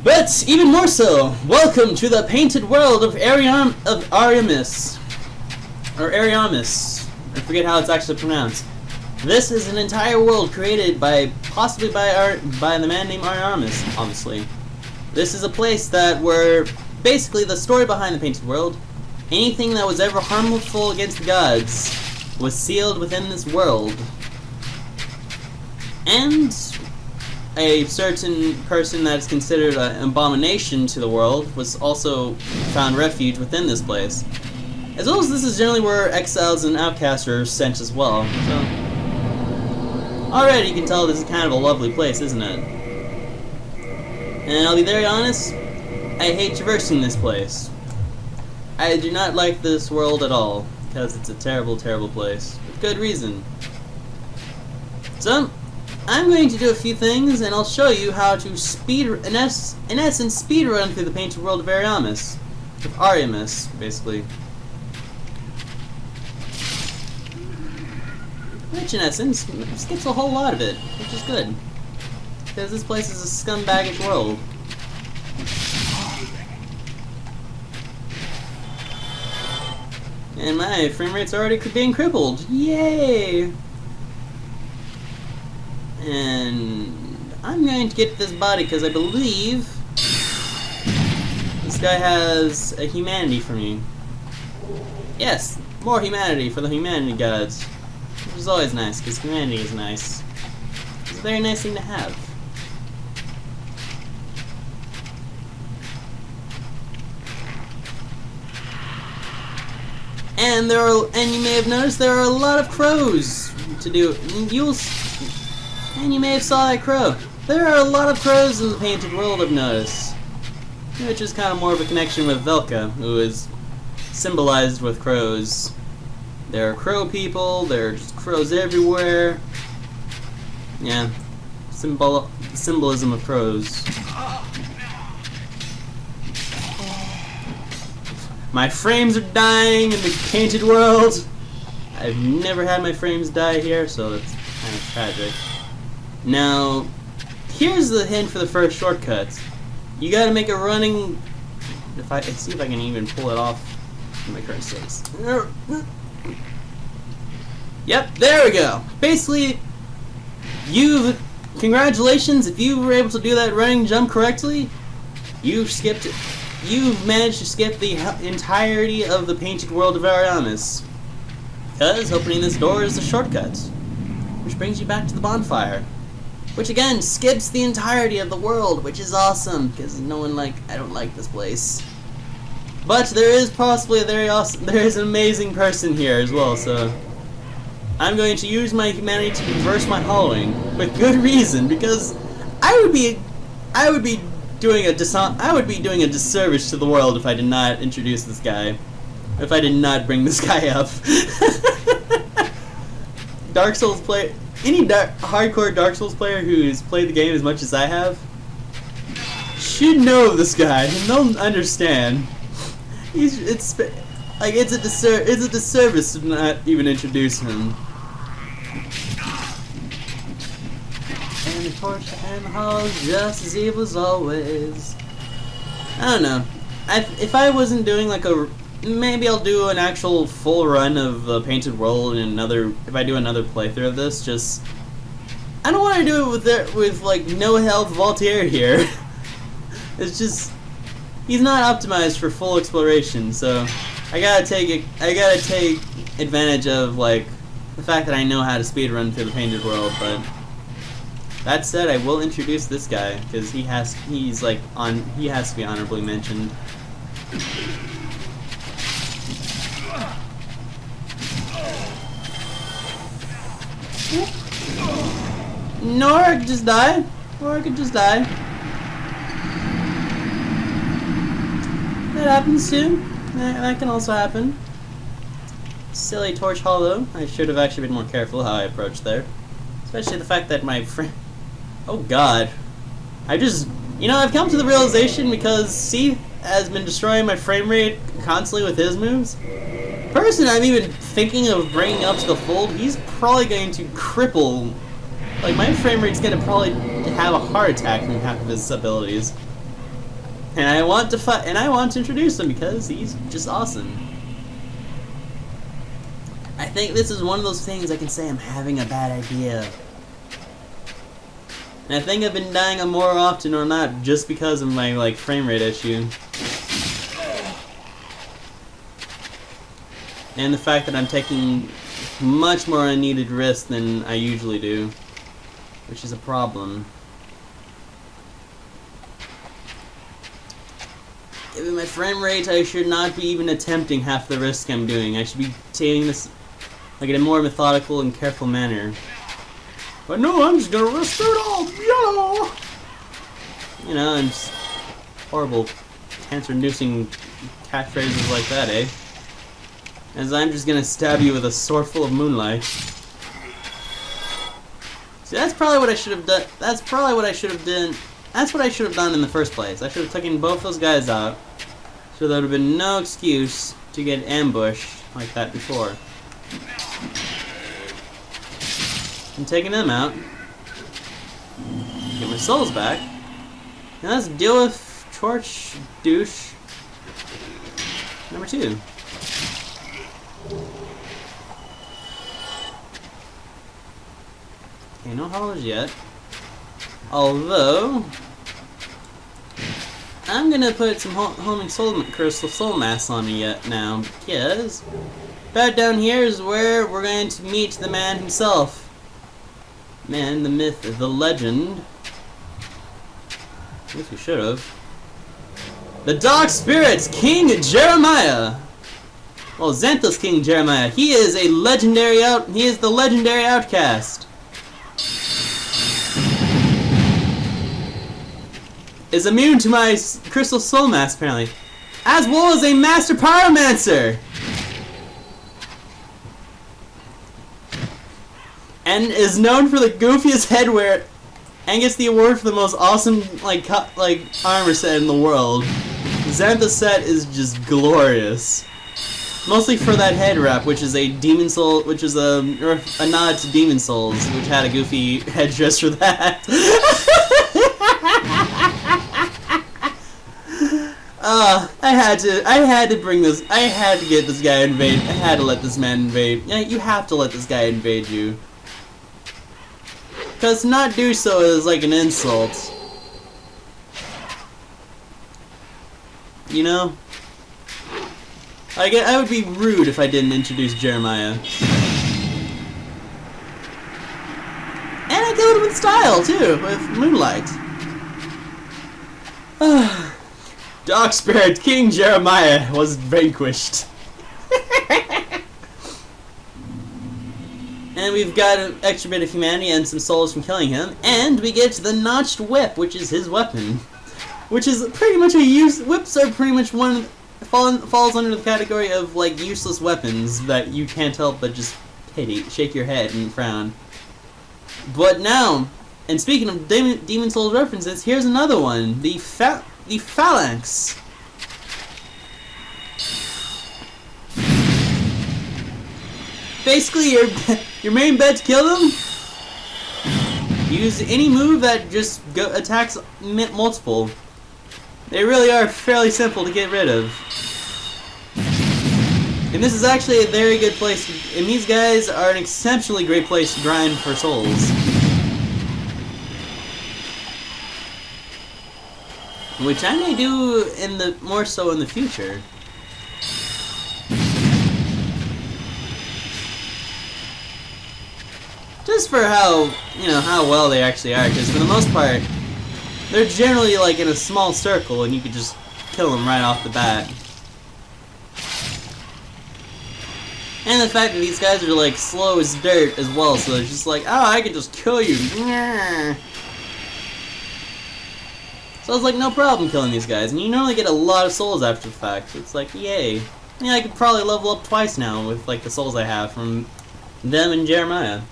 But even more so, welcome to the Painted World of Ariamas. Or Ariamas. I forget how it's actually pronounced. This is an entire world created possibly by the man named Ariamas, obviously. This is a place where basically the story behind the Painted World, anything that was ever harmful against the gods was sealed within this world. And a certain person that is considered an abomination to the world was also found refuge within this place. As well as this is generally where exiles and outcasts are sent as well. So already you can tell this is kind of a lovely place, isn't it? And I'll be very honest, I hate traversing this place. I do not like this world at all, because it's a terrible, terrible place. With good reason. So, I'm going to do a few things, and I'll show you how to in essence, speed run through the Painted World of Ariamas. Of Ariamas, basically. Which, in essence, skips a whole lot of it, which is good. Because this place is a scumbaggish world. And my frame rate's already being crippled. Yay! And I'm going to get this body because I believe this guy has a humanity for me. Yes, more humanity for the humanity gods. Which is always nice, because humanity is nice. It's a very nice thing to have. And you may have noticed there are a lot of crows to do. And you may have saw that crow. There are a lot of crows in the Painted World, I've noticed. Which is kind of more of a connection with Velka, who is symbolized with crows. There are crow people, there are just crows everywhere. Yeah. Symbolism of crows. My frames are dying in the Painted World. I've never had my frames die here, so that's kind of tragic. Now, here's the hint for the first shortcut. You gotta make a running... Let's see if I can even pull it off in my current status. Yep, there we go. Basically, congratulations, if you were able to do that running jump correctly, you've managed to skip the entirety of the Painted World of Ariamas. Because opening this door is the shortcut, which brings you back to the bonfire. Which again, skips the entirety of the world, which is awesome, because I don't like this place. But there is possibly there is an amazing person here as well, so I'm going to use my humanity to reverse my hollowing, with good reason, because I would be doing a disservice to the world if I did not introduce this guy. If I did not bring this guy up. Hardcore Dark Souls player who's played the game as much as I have should know this guy, and they'll understand. It's a disservice to not even introduce him. And the torch and the hollow, just as evil as always. I don't know. If I wasn't doing maybe I'll do an actual full run of the Painted World in if I do another playthrough of this. Just I don't want to do it with no health Voltaire here. It's just he's not optimized for full exploration, so I gotta take advantage of the fact that I know how to speedrun through the Painted World. But that said, I will introduce this guy because he has to be honorably mentioned. Nora could just die. That happens too. That can also happen. Silly Torch Hollow. I should have actually been more careful how I approached there. Especially the fact that my friend... Oh god. I've come to the realization because Seath has been destroying my frame rate constantly with his moves. The person I'm even thinking of bringing up to the fold, he's probably going to cripple Like, my frame rate's gonna probably have a heart attack from half of his abilities. And I want to I want to introduce him because he's just awesome. I think this is one of those things I can say I'm having a bad idea. And I think I've been dying more often or not just because of my, like, frame rate issue. And the fact that I'm taking much more unneeded risk than I usually do. Which is a problem. Given my frame rate, I should not be even attempting half the risk I'm doing. I should be taking this like in a more methodical and careful manner. But no, I'm just gonna risk it all, you know, and just horrible cancer-inducing catchphrases like that, eh? As I'm just gonna stab you with a sword full of moonlight. See, that's probably what I should have done. That's probably what I should have done. That's what I should have done in the first place. I should have taken both those guys out, so there would have been no excuse to get ambushed like that before. I'm taking them out. Get my souls back. Now let's deal with Torch Douche number 2. Okay, no hollows yet. Although, I'm gonna put some homing crystal soul mass on me now, because about down here is where we're going to meet the man himself. Man, the myth, the legend. I guess we should have. The Dark Spirits, King Jeremiah. Well, Xanthos King Jeremiah. He is a legendary He is the legendary outcast. Is immune to my crystal soul mass, apparently, as well as a master pyromancer. And is known for the goofiest headwear, and gets the award for the most awesome armor set in the world. Xanthos set is just glorious, mostly for that head wrap, which is a demon soul, which is a nod to Demon Souls, which had a goofy headdress for that. I had to bring this. I had to get this guy invade. I had to let this man invade. Yeah, you have to let this guy invade you. Because to not do so is like an insult. You know? I would be rude if I didn't introduce Jeremiah. And I killed him with style, too, with Moonlight. Dark Spirit King Jeremiah was vanquished. And we've got an extra bit of humanity and some souls from killing him, and we get the Notched Whip, which is his weapon. Which is pretty much whips are pretty much falls under the category of, like, useless weapons that you can't help but just shake your head and frown. But now, and speaking of Demon Souls references, here's another one, the Phalanx. Basically, your main bet to kill them, use any move that just attacks multiple. They really are fairly simple to get rid of. And this is actually a very good place and these guys are an exceptionally great place to grind for souls. Which I may do more so in the future. Just for how well they actually are, because for the most part, they're generally like in a small circle and you could just kill them right off the bat. And the fact that these guys are like slow as dirt as well, so it's just like, oh, I can just kill you. So it's like no problem killing these guys, and you normally get a lot of souls after the fact. So it's like, yay. I mean, I could probably level up twice now with like the souls I have from them and Jeremiah.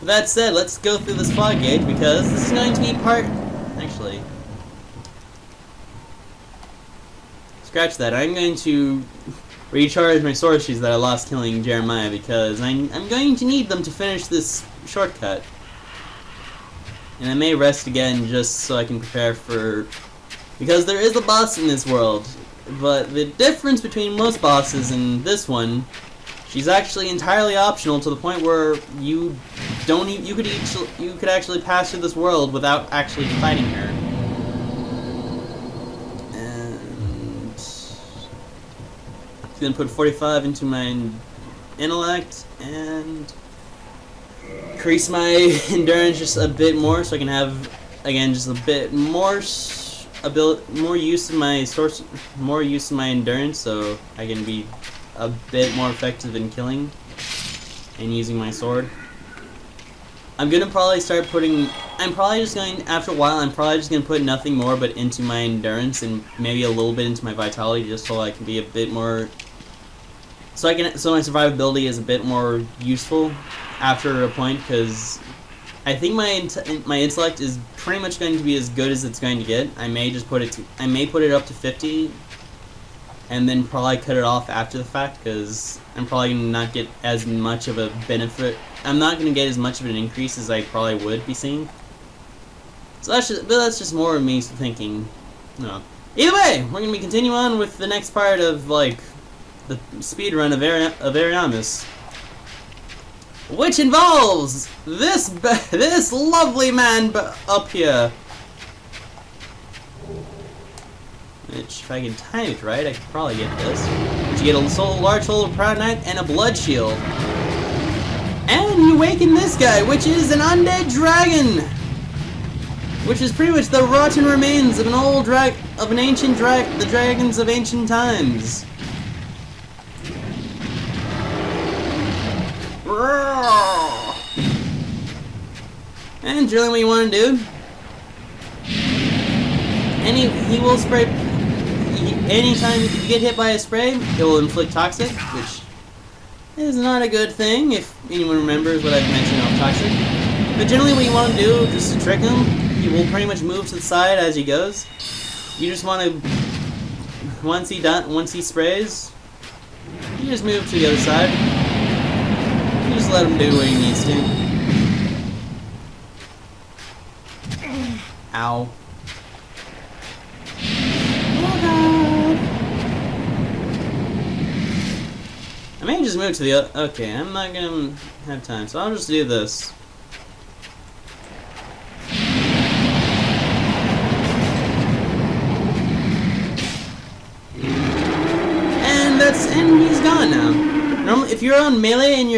With that said, let's go through this fog gate because this is going to be actually, scratch that. I'm going to recharge my sword shoes that I lost killing Jeremiah because I'm going to need them to finish this shortcut. And I may rest again just so I can prepare for... Because there is a boss in this world. But the difference between most bosses and this one, she's actually entirely optional to the point where you don't even, you could actually pass through this world without actually fighting her. And I'm gonna put 45 into my intellect and increase my endurance just a bit more so I can have again just a bit more more use of my endurance, so I can be a bit more effective in killing and using my sword. I'm gonna probably start putting. After a while, I'm probably just gonna put nothing more but into my endurance and maybe a little bit into my vitality, just so I can be a bit more. So my survivability is a bit more useful after a point, because I think my intellect is pretty much going to be as good as it's going to get. I may put it up to 50, and then probably cut it off after the fact, because I'm probably gonna not get as much of a benefit. I'm not gonna get as much of an increase as I probably would be seeing. So that's just more of me thinking. No. Either way, we're gonna continue on with the next part of like the speed run of Ariamas, which involves this lovely man up here. Which, if I can time it right, I could probably get this. But you get a large soul of Proud Knight and a blood shield. And you awaken this guy, which is an undead dragon, which is pretty much the rotten remains of an ancient the dragons of ancient times. And generally, what you want to do, he will spray. Anytime you get hit by a spray, it will inflict toxic, which is not a good thing if anyone remembers what I've mentioned on toxic. But generally, what you want to do, just to trick him, he will pretty much move to the side as he goes. You just want to, once he sprays, you just move to the other side. You just let him do what he needs to. Ow. I may just move to the other. Okay, I'm not gonna have time, so I'll just do this. And he's gone now. Normally, if you're on melee and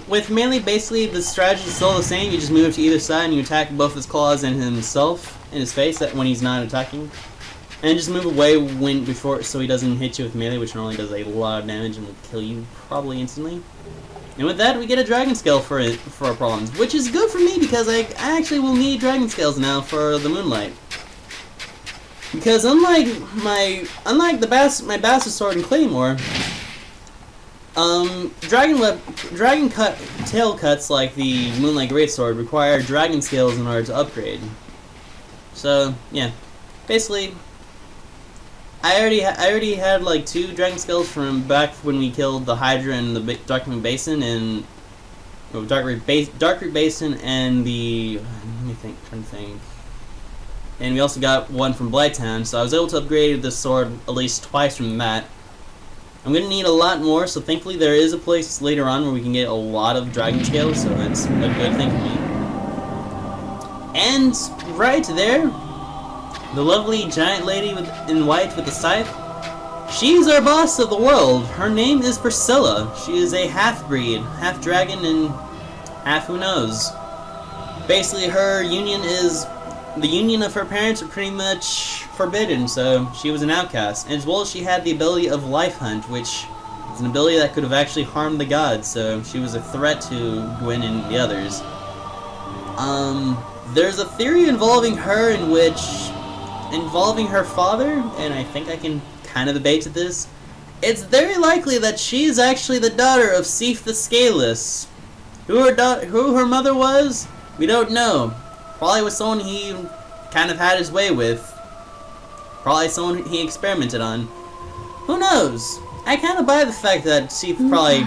with melee, basically the strategy is still the same. You just move to either side and you attack both his claws and himself in his face when he's not attacking. And just move away so he doesn't hit you with melee, which normally does a lot of damage and will kill you probably instantly. And with that, we get a dragon scale for our problems, which is good for me because I actually will need dragon scales now for the moonlight. Because unlike my bastard sword and claymore, dragon tail cuts like the moonlight greatsword require dragon scales in order to upgrade. So yeah, basically. I already had like 2 dragon scales from back when we killed the Hydra in the Darkroot Basin and Darkroot Basin and the trying to think. And we also got one from Blighttown, so I was able to upgrade this sword at least twice from that. I'm gonna need a lot more, so thankfully there is a place later on where we can get a lot of dragon scales, so that's a good thing for me. And right there, the lovely giant lady in white with the scythe, she's our boss of the world. Her name is Priscilla. She is a half-breed, half-dragon, and half who knows. Basically, the union of her parents are pretty much forbidden, so she was an outcast. And as well as she had the ability of Life Hunt, which is an ability that could have actually harmed the gods, so she was a threat to Gwyn and the others. There's a theory involving her involving her father, and I think I can kind of debate to this. It's very likely that she's actually the daughter of Seif the Scaleless. Who her mother was, we don't know. Probably was someone he kind of had his way with. Probably someone he experimented on. Who knows? I kind of buy the fact that Seif probably...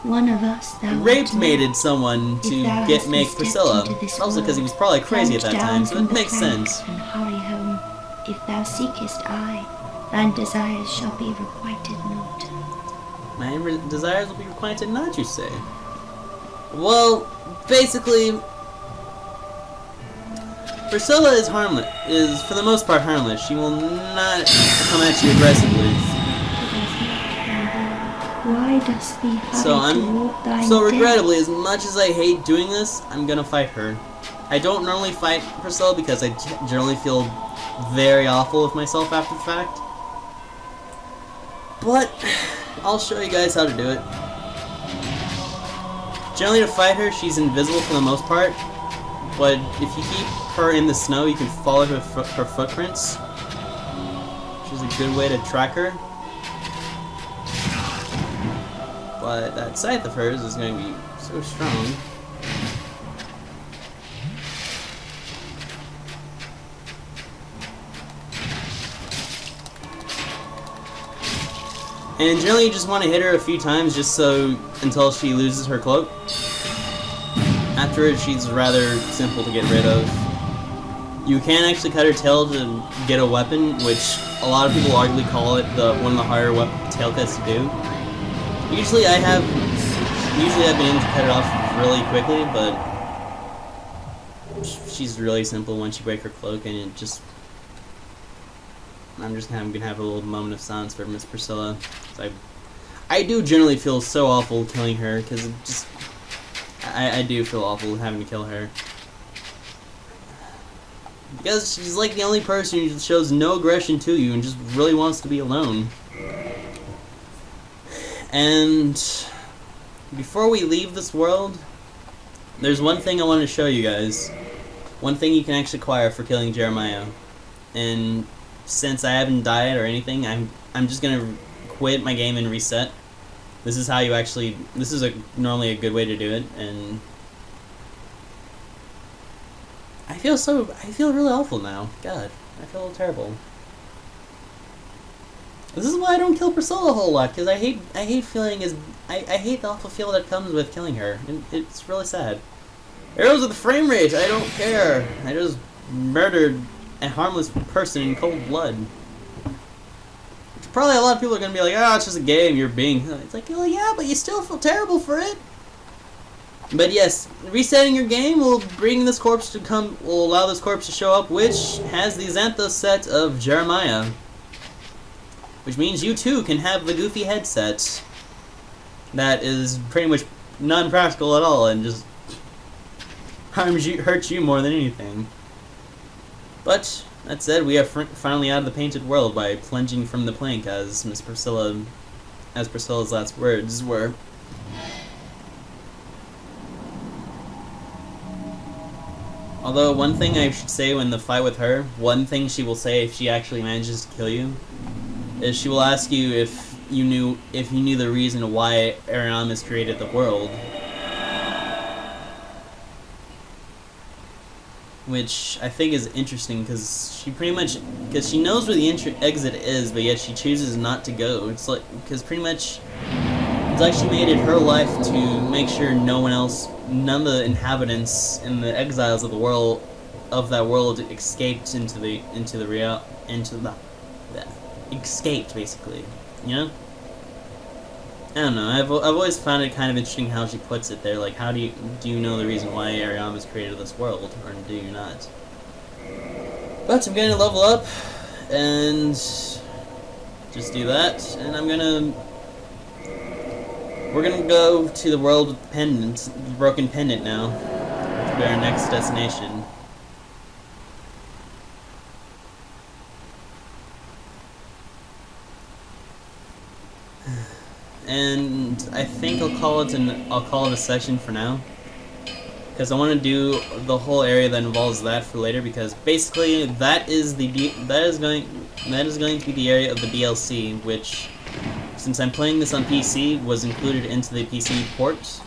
One of us thou raped mated someone to make Priscilla. Also because he was probably crazy at that time, so it makes sense. And hurry home. If thou seekest I, thine desires shall be requited not. My desires will be requited not, you say? Well, basically, Priscilla is harmless. Is for the most part harmless. She will not come at you aggressively. Why dost thee hurry so regrettably, as much as I hate doing this, I'm gonna fight her. I don't normally fight Priscilla because I generally feel very awful with myself after the fact. But I'll show you guys how to do it. Generally, to fight her, she's invisible for the most part. But if you keep her in the snow, you can follow her footprints, which is a good way to track her. But that scythe of hers is going to be so strong. And generally you just want to hit her a few times just so until she loses her cloak. Afterwards she's rather simple to get rid of. You can actually cut her tail to get a weapon, which a lot of people arguably call it one of the harder tail cuts to do. Usually I've been able to cut it off really quickly, but she's really simple once you break her cloak, and it just... I'm just gonna have a little moment of silence for Miss Priscilla. I do generally feel so awful killing her, because it just... I do feel awful having to kill her. Because she's like the only person who shows no aggression to you and just really wants to be alone. And before we leave this world, there's one thing I wanted to show you guys. One thing you can actually acquire for killing Jeremiah. And since I haven't died or anything, I'm just gonna quit my game and reset. This is how you actually... This is normally a good way to do it, and... I feel really awful now. God, I feel terrible. This is why I don't kill Priscilla a whole lot, because I hate feeling I hate the awful feel that comes with killing her. It's really sad. Arrows with frame rate, I don't care. I just murdered a harmless person in cold blood. Which probably a lot of people are gonna be like, oh, it's just a game, you're being... It's like, well, yeah, but you still feel terrible for it. But yes, resetting your game will bring this corpse to come, will allow this corpse to show up, which has the Xanthos set of Jeremiah. Which means you too can have the goofy headset that is pretty much non-practical at all and just hurts you more than anything. But that said, we are finally out of the painted world by plunging from the plank, as Priscilla's last words were. Although one thing I should say when the fight with her, one thing she will say if she actually manages to kill you, is she will ask you if you knew the reason why Ariamas created the world. Which I think is interesting, because she knows where the exit is, but yet she chooses not to go. It's like, because pretty much, it's like she made it her life to make sure none of the inhabitants and the exiles of that world escaped escaped, basically, you know? I don't know, I've always found it kind of interesting how she puts it there, like, how do you know the reason why Ariamas created this world, or do you not? But I'm gonna level up, and just do that, and we're gonna go to the world with the pendant, the broken pendant now, which will be our next destination. And I think I'll call it a session for now, because I want to do the whole area that involves that for later, because basically that is going to be the area of the DLC, which, since I'm playing this on PC, was included into the PC port,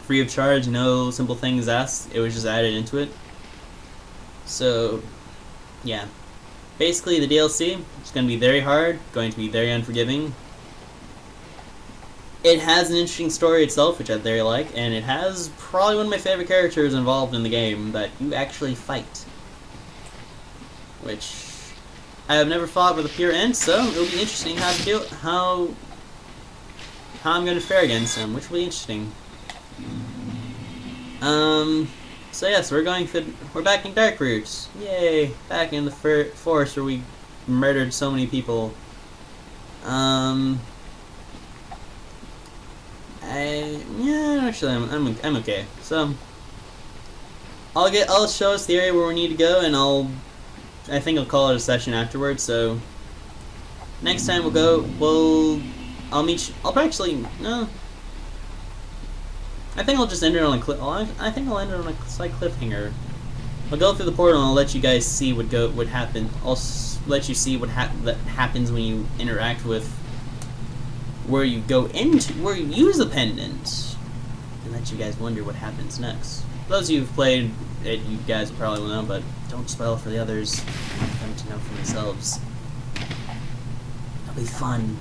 free of charge, no simple things asked. It was just added into it. So yeah, basically the DLC is going to be very hard, going to be very unforgiving. It has an interesting story itself, which I very like, and it has probably one of my favorite characters involved in the game that you actually fight. Which I have never fought with a pure int, so it'll be interesting how to do it, how I'm going to fare against him, which will be interesting. So yes, we're back in Dark Roots. Yay! Back in the forest where we murdered so many people. Actually, I'm okay. So I'll show us the area where we need to go, and I think I'll call it a session afterwards. So next time I'll meet you. No. I think I'll just end it on a I think I'll end it on a slight cliffhanger. I'll go through the portal and I'll let you guys see what happen. I'll let you see what happens when you interact with where you use the pendant, and let you guys wonder what happens next. Those of you who've played it, you guys probably will know, but don't spoil for the others. I want them to know for themselves. It'll be fun.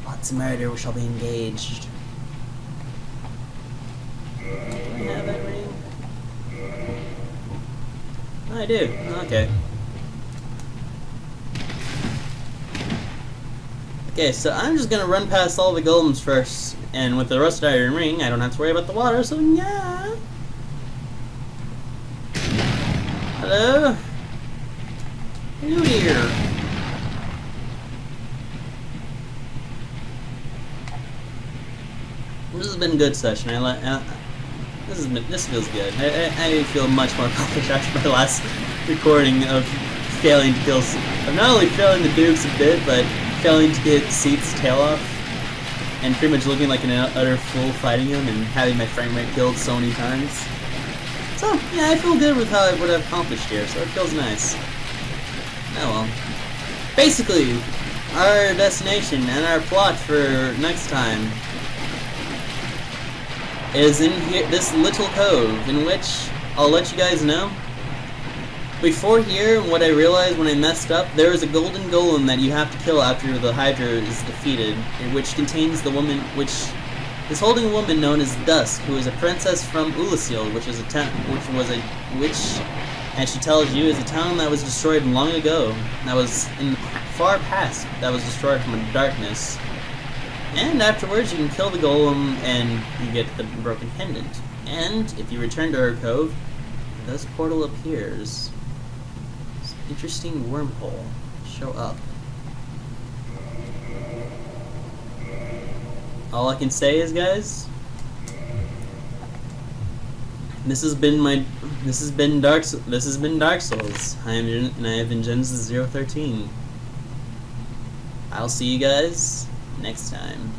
Lots of murder shall be engaged. Do I have that ring? I do. Okay. Okay, so I'm just gonna run past all the golems first, and with the rusted iron ring, I don't have to worry about the water, so yeah. Hello? Hello here. This has been a good session. This feels good. I feel much more accomplished after my last recording of failing to kill. Of not only failing the Dukes a bit, but failing to get Seat's tail off, and pretty much looking like an utter fool fighting him, and having my frame rate killed so many times. So yeah, I feel good with what I've accomplished here. So it feels nice. Oh well. Basically, our destination and our plot for next time is in here, this little cove, in which I'll let you guys know. Before here, what I realized when I messed up, there is a golden golem that you have to kill after the Hydra is defeated, which contains the woman, which is holding a woman known as Dusk, who is a princess from Ulasil, which is and she tells you, is a town that was destroyed long ago, that was in the far past, that was destroyed from darkness. And afterwards, you can kill the golem, and you get the broken pendant. And if you return to her cove, this portal appears. This interesting wormhole show up. All I can say is, guys, this has been Dark Souls. I have been Genesis 013. I'll see you guys next time.